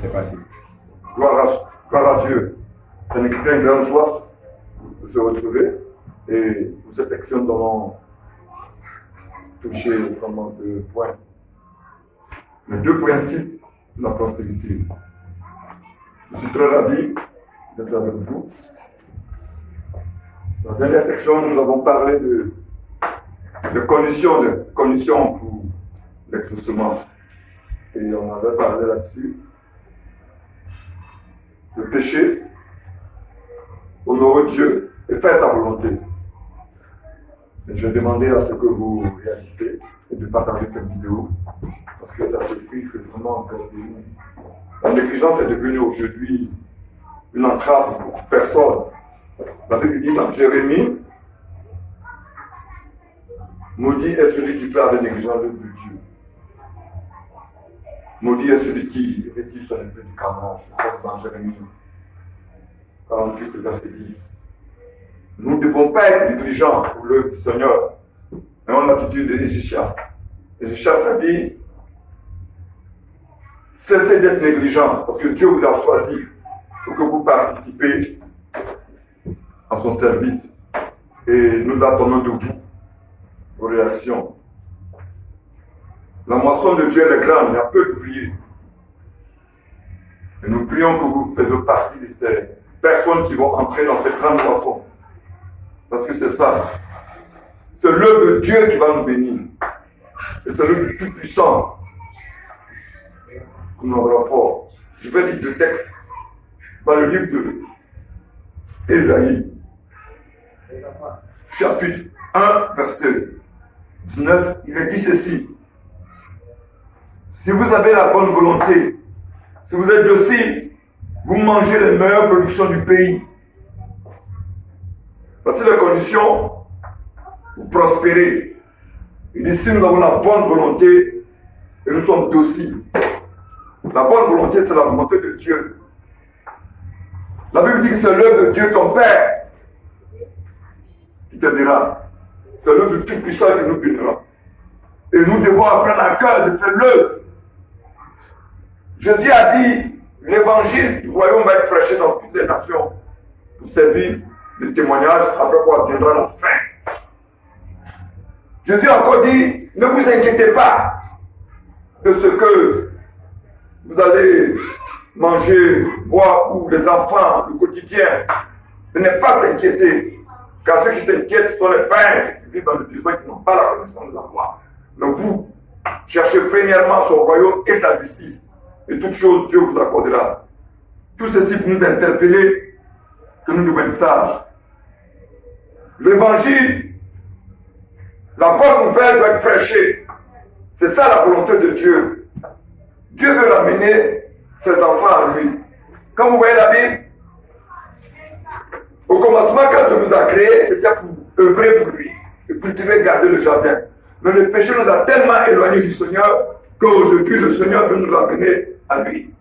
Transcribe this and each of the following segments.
C'est parti. Gloire à Dieu. Ça nous crée une grande joie de se retrouver. Et pour cette section, nous allons toucher vraiment 2 points. Les 2 principes de la prospérité. Je suis très ravi d'être avec vous. Dans la dernière section, nous avons parlé de conditions pour l'exaucement. Et on avait parlé là-dessus. Le péché, honorer Dieu et faire sa volonté. Et je vais demander à ce que vous réalisez et de partager cette vidéo parce que ça s'explique vraiment la négligence est devenue aujourd'hui une entrave pour beaucoup de personnes. La Bible dit dans Jérémie, maudit est celui qui fait avec négligence de Dieu. Maudit est celui qui retire son épée du canon. Je pense dans Jérémie 48, verset 10. Nous ne devons pas être négligents pour l'œuvre du Seigneur. Mais on a l'attitude d'Ézéchias. Ézéchias a dit, cessez d'être négligents parce que Dieu vous a choisi pour que vous participez à son service. Et nous attendons de vous vos réactions. La moisson de Dieu est grande, il y a peu d'ouvriers. Et nous prions que vous fassiez partie de ces personnes qui vont entrer dans cette grande moisson. Parce que c'est ça. C'est l'œuvre de Dieu qui va nous bénir. Et c'est l'œuvre du Tout-Puissant qui nous rendra fort. Je vais lire 2 textes dans le livre de Ésaïe, chapitre 1, verset 19. Il est dit ceci. Si vous avez la bonne volonté, si vous êtes docile, vous mangez les meilleures productions du pays. Voici les conditions pour prospérer. Il dit, si nous avons la bonne volonté et nous sommes dociles. La bonne volonté, c'est la volonté de Dieu. La Bible dit que c'est l'œuvre de Dieu, ton Père, qui t'aidera. C'est l'œuvre du Tout-Puissant qui nous bénira. Et nous devons apprendre à cœur de faire l'œuvre. Jésus a dit, l'évangile du royaume va être prêché dans toutes les nations pour servir de témoignage, après quoi viendra la fin. Jésus a encore dit, ne vous inquiétez pas de ce que vous allez manger, boire ou les enfants, le quotidien. Ne n'êtes pas s'inquiéter, car ceux qui s'inquiètent, ce sont les pères qui vivent dans le désert, qui n'ont pas la connaissance de la loi. Mais vous, cherchez premièrement son royaume et sa justice. Et toute chose, Dieu vous accordera. Tout ceci pour nous interpeller que nous devons être sages. L'évangile, la bonne nouvelle doit être prêchée. C'est ça la volonté de Dieu. Dieu veut ramener ses enfants à lui. Quand vous voyez la Bible, au commencement, quand Dieu nous a créés, c'était pour œuvrer pour lui et cultiver, garder le jardin. Mais le péché nous a tellement éloignés du Seigneur qu'aujourd'hui, le Seigneur veut nous ramener à lui.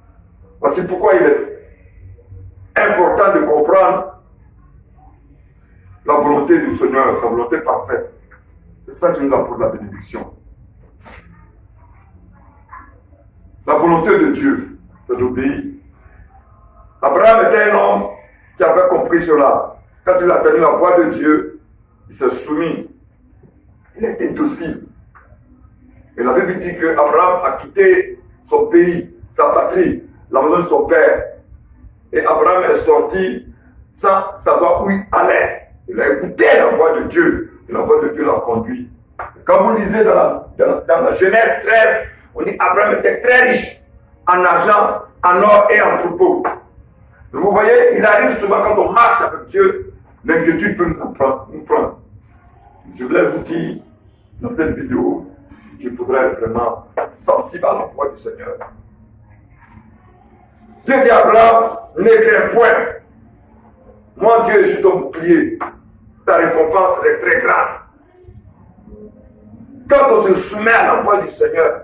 Voici pourquoi il est important de comprendre la volonté du Seigneur, sa volonté parfaite. C'est ça qui nous apporte la bénédiction. La volonté de Dieu, c'est d'obéir. Abraham était un homme qui avait compris cela. Quand il a entendu la voix de Dieu, il s'est soumis. Il était docile. Et la Bible dit qu'Abraham a quitté son pays, sa patrie, la maison de son père. Et Abraham est sorti sans savoir où il allait. Il a écouté la voix de Dieu. Et la voix de Dieu l'a conduit. Quand vous lisez dans la Genèse 13, on dit Abraham était très riche en argent, en or et en troupeaux. Vous voyez, il arrive souvent quand on marche avec Dieu, l'inquiétude peut nous prendre. Je voulais vous dire dans cette vidéo qu'il faudrait être vraiment sensible à la voix du Seigneur. Dieu dit à Abraham, n'aie craint point. Moi, Dieu, je suis ton bouclier. Ta récompense est très grande. Quand on te soumet à la voix du Seigneur,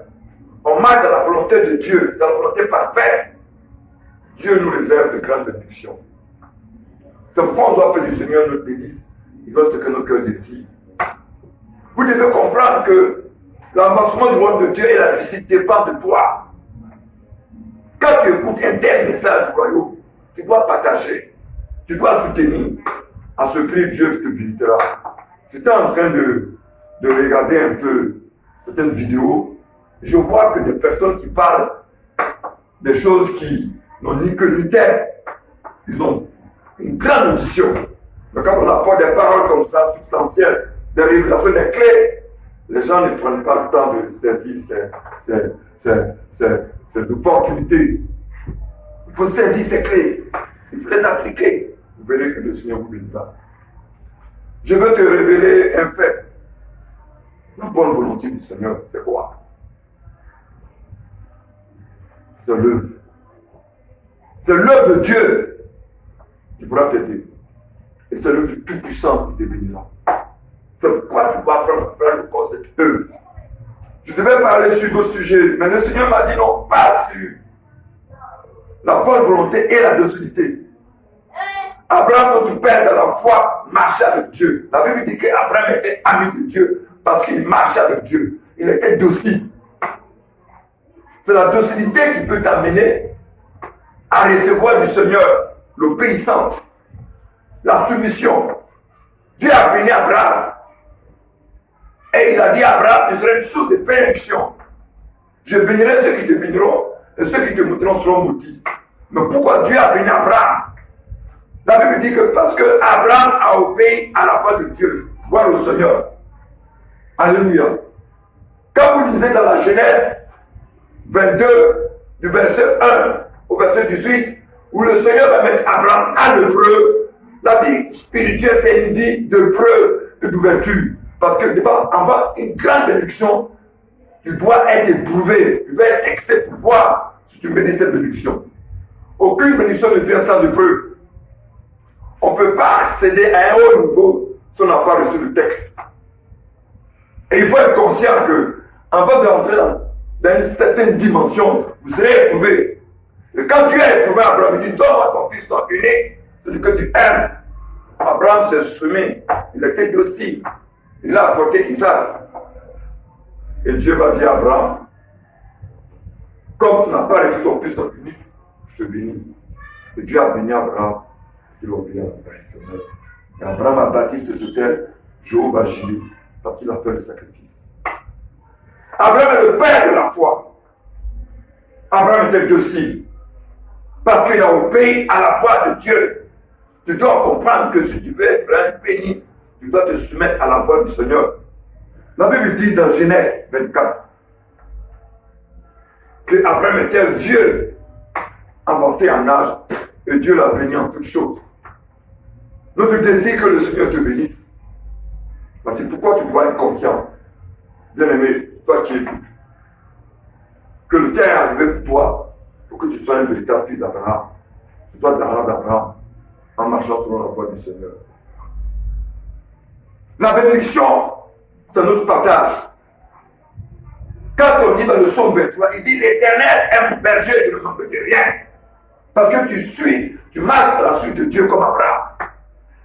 on marche dans la volonté de Dieu, c'est la volonté parfaite. Dieu nous réserve de grandes bénédictions. C'est pourquoi on doit faire du Seigneur notre délice. Il veut ce que nos cœurs désirent. Vous devez comprendre que l'avancement du royaume de Dieu et la réussite dépendent de toi. Quand tu tu écoutes un tel message du royaume, tu dois partager, tu dois soutenir. À ce prix, Dieu te visitera. J'étais en train de regarder un peu certaines vidéos. Je vois que des personnes qui parlent des choses qui n'ont ni queue ni tête, ils ont une grande audition. Mais quand on apporte des paroles comme ça, substantielles, des révélations, des clés, les gens ne prennent pas le temps de saisir ces opportunités. Il faut saisir ces clés. Il faut les appliquer. Vous verrez que le Seigneur vous bénira. Je veux te révéler un fait. La bonne volonté du Seigneur, c'est quoi? C'est l'œuvre. C'est l'œuvre de Dieu qui pourra t'aider. Et c'est l'œuvre du Tout-Puissant qui te bénira. C'est pourquoi tu dois prendre le corps de cette œuvre. Je devais parler sur d'autres sujets, mais le Seigneur m'a dit non, pas sur la bonne volonté et la docilité. Abraham, notre père de la foi, marchait avec Dieu. La Bible dit qu'Abraham était ami de Dieu parce qu'il marchait avec Dieu. Il était docile. C'est la docilité qui peut t'amener à recevoir du Seigneur l'obéissance, la soumission. Dieu a béni Abraham. Et il a dit à Abraham, tu seras une source de bénédiction. Je bénirai ceux qui te béniront et ceux qui te maudiront seront maudits. Mais pourquoi Dieu a béni Abraham? La Bible dit que parce que Abraham a obéi à la voix de Dieu. Gloire au Seigneur. Alléluia. Quand vous lisez dans la Genèse 22, du verset 1 au verset 18, où le Seigneur va mettre Abraham à l'épreuve, la vie spirituelle, c'est une vie de preuve et d'ouverture. Parce que devant avoir une grande bénédiction, tu dois être éprouvé, tu dois être excès pour voir si tu bénis cette bénédiction. Aucune bénédiction ne vient sans épreuve. On ne peut pas accéder à un haut niveau si on n'a pas reçu le texte. Et il faut être conscient que, avant d'entrer dans une certaine dimension, vous serez éprouvé. Et quand Dieu a éprouvé Abraham, il dit, donne-moi ton fils, ton unique, celui que tu aimes. Abraham s'est soumis, il était docile. Il a apporté Isaac. Et Dieu va dire à Abraham, comme tu n'as pas reçu ton fils, ton unique, je te bénis. Et Dieu a béni Abraham. Parce qu'il a oublié le Seigneur. Et Abraham a bâti cette autel, Jéhovah Jireh, parce qu'il a fait le sacrifice. Abraham est le père de la foi. Abraham était docile, parce qu'il a obéi à la voix de Dieu. Tu dois comprendre que si tu veux être un béni, tu dois te soumettre à la voix du Seigneur. La Bible dit dans Genèse 24 que Abraham était vieux, avancé en âge, et Dieu l'a béni en toutes choses. Notre désir que le Seigneur te bénisse. C'est pourquoi tu dois être conscient, bien-aimé, toi qui écoutes, que le temps est arrivé pour toi, pour que tu sois un véritable fils d'Abraham. Tu dois te la rendre d'Abraham en marchant selon la voie du Seigneur. La bénédiction, c'est notre partage. Quand on dit dans le psaume 23, il dit l'Éternel est mon berger, je ne manque de rien. Parce que tu marches à la suite de Dieu comme Abraham.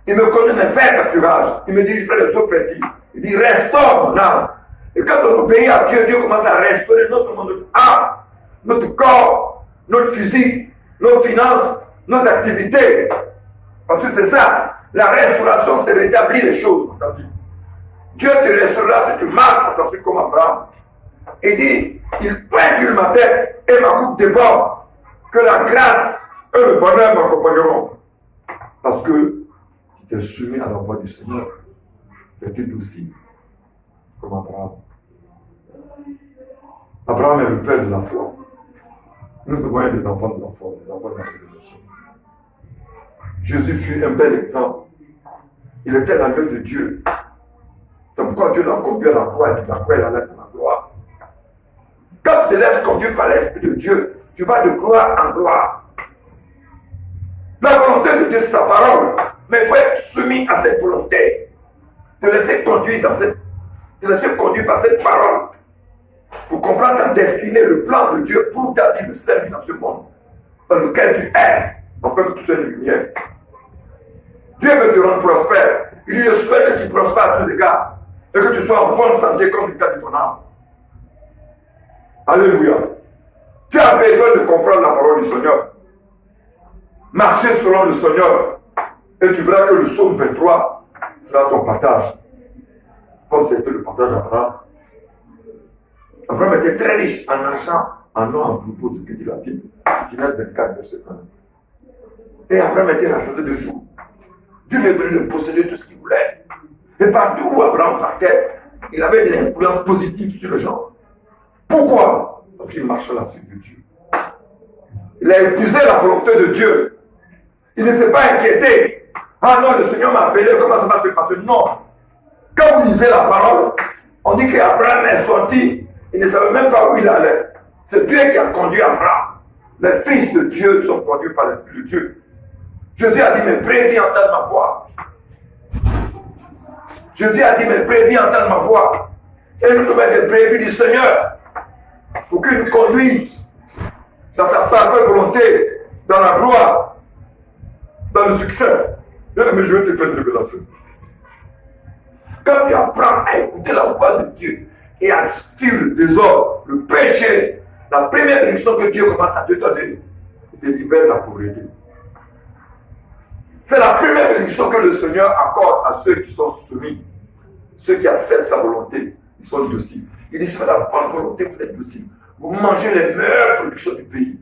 Il me connaît mes faits pâturages. Il me dirige près des eaux précises. Il dit restaure mon âme. Et quand on obéit à Dieu, Dieu commence à restaurer notre âme, notre corps, notre physique, nos finances, nos activités. Parce que c'est ça. La restauration, c'est rétablir les choses dans ta vie. Dieu te restaurera si tu marches à sa suite comme Abraham. Il dit, il pointe le matin et ma coupe déborde. Que la grâce et le bonheur m'accompagneront. Parce que tu t'es soumis à la voix du Seigneur. Tu étais docile. Comme Abraham. Abraham est le père de la foi. Nous devons être des enfants de la foi, des enfants de la révélation. Jésus fut un bel exemple. Il était dans l'œuvre de Dieu. C'est pourquoi Dieu l'a conduit à la croix et la croix est allait dans la gloire. Quand tu te laisses conduire par l'Esprit de Dieu, tu vas de gloire en gloire. La volonté de Dieu, c'est sa parole. Mais il faut être soumis à cette volonté. Te laisser conduire par cette parole. Pour comprendre ta destinée, le plan de Dieu pour ta vie de servir dans ce monde. Dans lequel tu es. Afin que tu sois une lumière. Dieu veut te rendre prospère. Il lui souhaite que tu prospères à tous égards. Et que tu sois en bonne santé comme l'état de ton âme. Alléluia. Tu as besoin de comprendre la parole du Seigneur. Marcher selon le Seigneur. Et tu verras que le psaume 23 sera ton partage. Comme c'était le partage d'Abraham. Abraham était très riche en argent, en or, en propos, ce que dit la Bible. Genèse 24, verset 1. Et Abraham était rassuré de jour. Dieu lui a donné de posséder tout ce qu'il voulait. Et partout où Abraham partait, il avait une influence positive sur les gens. Pourquoi? Parce qu'il marchait à la suite de Dieu. Il a épousé la volonté de Dieu. Il ne s'est pas inquiété. Ah non, le Seigneur m'a appelé, comment ça va se passer? Non. Quand vous lisez la parole, on dit qu'Abraham est sorti. Il ne savait même pas où il allait. C'est Dieu qui a conduit Abraham. Les fils de Dieu sont conduits par l'Esprit de Dieu. Jésus a dit, mes brebis entendent ma voix. Jésus a dit, mes brebis entendent ma voix. Et nous sommes des brebis du Seigneur. Il faut qu'il nous conduise dans sa parfaite volonté, dans la gloire, dans le succès. Bien aimé, je vais te faire une révélation. Quand tu apprends à écouter la voix de Dieu et à fuir le désordre, le péché, la première bénédiction que Dieu commence à te donner, il te libère de la pauvreté. C'est la première bénédiction que le Seigneur accorde à ceux qui sont soumis, ceux qui acceptent sa volonté, ils sont dociles. Il dit, c'est la bonne volonté, vous êtes dociles. Vous mangez les meilleures productions du pays.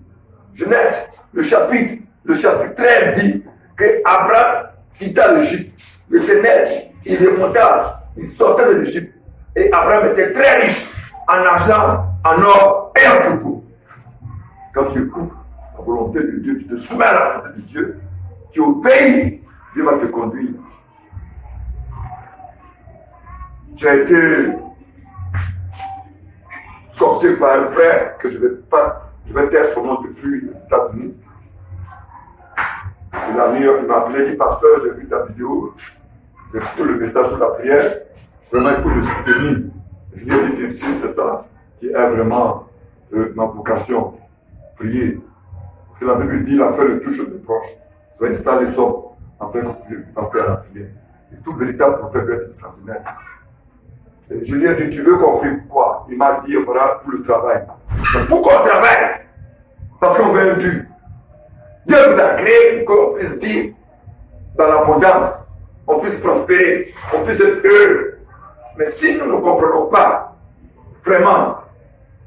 Genèse, le chapitre 13 dit que Abraham quitta l'Égypte. L'Éternel, il remonta, il sortait de l'Égypte. Et Abraham était très riche en argent, en or et en troupeau. Quand tu écoutes la volonté de Dieu, tu te soumets à la volonté de Dieu, tu obéis, Dieu va te conduire. J'ai été sorti par un frère que je vais taire son nom depuis les États-Unis. Il m'a appelé, il dit, pasteur, j'ai vu ta vidéo, j'ai écouté le message sur la prière, vraiment il faut le soutenir. Je lui ai dit, bien sûr, c'est ça qui est vraiment ma vocation, prier. Parce que la Bible dit, il a fait le touche des proches. Soit installé sort, afin que vous puissiez taper à la prière. Et tout véritable prophète doit être une sentinelle. Et je lui ai dit, tu veux comprendre pourquoi? Il m'a dit, voilà, pour le travail. Mais pourquoi on travaille? Parce qu'on veut un but. Dieu nous a créé pour qu'on puisse vivre dans l'abondance, on puisse prospérer, on puisse être heureux. Mais si nous ne comprenons pas vraiment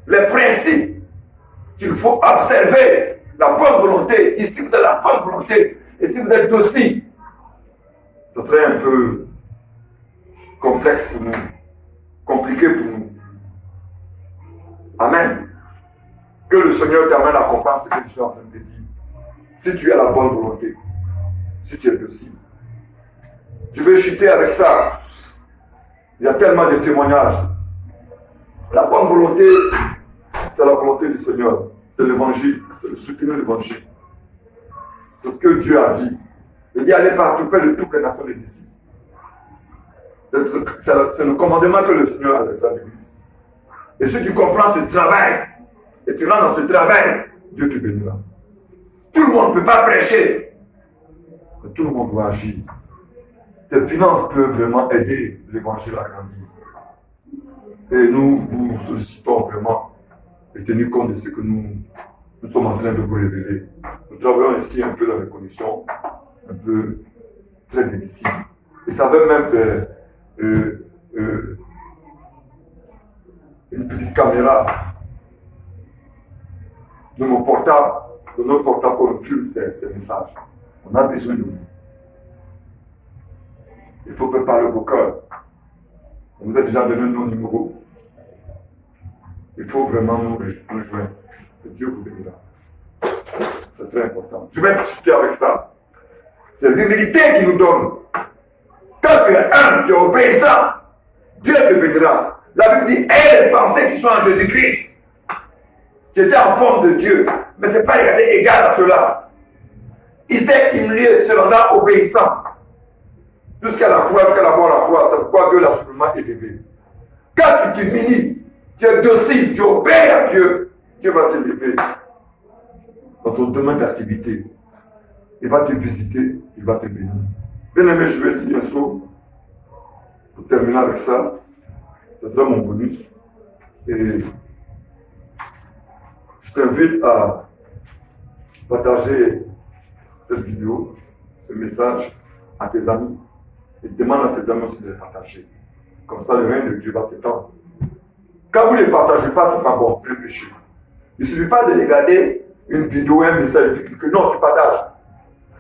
les principes qu'il faut observer, la bonne volonté, ici vous avez la bonne volonté, et si vous êtes docile, ce serait un peu complexe pour nous, compliqué pour nous. Amen. Que le Seigneur t'amène à comprendre ce que je suis en train de te dire. Si tu as la bonne volonté, si tu es docile. Je vais chuter avec ça. Il y a tellement de témoignages. La bonne volonté, c'est la volonté du Seigneur. C'est l'évangile, c'est le soutenir l'évangile. C'est ce que Dieu a dit. Il dit allez partout, faire de toutes les nations des disciples. C'est le commandement que le Seigneur a laissé à l'Église. Et si tu comprends ce travail, et tu rentres dans ce travail, Dieu te bénira. Tout le monde ne peut pas prêcher, mais tout le monde doit agir. Tes finances peuvent vraiment aider l'évangile à grandir. Et nous vous sollicitons vraiment de tenir compte de ce que nous sommes en train de vous révéler. Nous travaillons ici un peu dans des conditions un peu très difficiles. Et ça veut même une petite caméra de mon portable, de notre portable pour nous filmer ces messages. On a besoin de vous. Il faut faire parler vos cœurs. On nous a déjà donné nos numéros. Il faut vraiment nous rejoindre. Que Dieu vous bénira. C'est très important. Je vais discuter avec ça. C'est l'humilité qui nous donne. Quand tu es humble, tu es obéissant, Dieu te bénira. La Bible dit, aie les pensées qui sont en Jésus-Christ, qui était en forme de Dieu, mais ce n'est pas regardé égal à cela. Il s'est humilié, se rendant obéissant. Jusqu'à la croix, jusqu'à la mort à la croix, c'est pourquoi Dieu l'a suprêmement élevé. Quand tu t'humilies, tu es docile, tu obéis à Dieu, Dieu va t'élever dans ton domaine d'activité. Il va te visiter, il va te bénir. Bien aimé, je vais dire un saut pour terminer avec ça. Ce sera mon bonus. Et Je t'invite à partager cette vidéo, ce message à tes amis. Et demande à tes amis aussi de le partager. Comme ça, le règne de Dieu va s'étendre. Quand vous ne les partagez pas, ce n'est pas bon, c'est un péché. Il ne suffit pas de regarder une vidéo, un message, et puis que non, tu partages.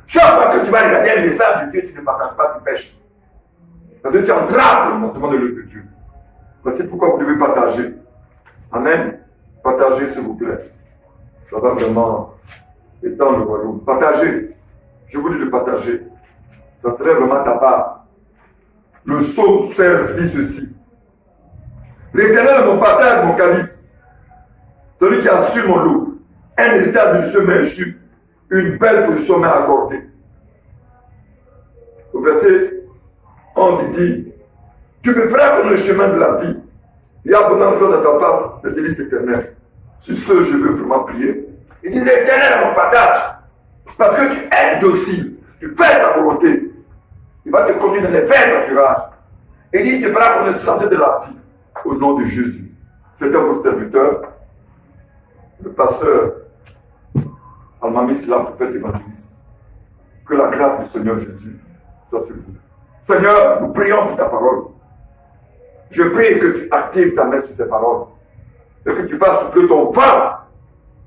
Chaque fois que tu vas regarder un message de Dieu, tu ne partages pas, tu pêches. Parce que tu entraves le lancement de l'œuvre de Dieu. Voici pourquoi vous devez partager. Amen. Partagez, s'il vous plaît. Ça va vraiment étendre le royaume. Partagez. Je vous dis de partager. Ça serait vraiment ta part. Le psaume 16 dit ceci. L'Éternel me partage mon calice. Celui qui assure mon lot. Un héritage du chemin échu. Une belle position m'est accordée. Au verset 11, il dit, tu me feras dans le chemin de la vie. Il y a abondant de joie dans ta face, de délices éternelles. Sur ce, je veux vraiment prier. Il dit, l'Éternel mon partage. Parce que tu es docile. Tu fais sa volonté. Il va te conduire dans les verts pâturages. Et il te fera connaître de la vie. Au nom de Jésus. C'était votre serviteur, le pasteur Almami Silla, prophète évangéliste. Que la grâce du Seigneur Jésus soit sur vous. Seigneur, nous prions pour ta parole. Je prie que tu actives ta main sur ces paroles. Et que tu fasses souffler ton vent.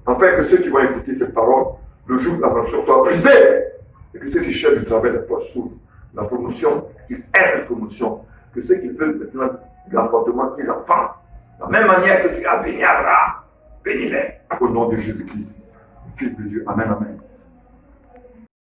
Afin que ceux qui vont écouter cette parole, le jour de la promotion soit brisé. Et que ceux qui cherchent du travail, la porte s'ouvre. La promotion, qu'ils aient cette promotion. Que ceux qui veulent maintenant l'enfantement de tes enfants, de la même manière que tu as béni Abraham, bénis-les. Au nom de Jésus-Christ, Fils de Dieu. Amen, amen.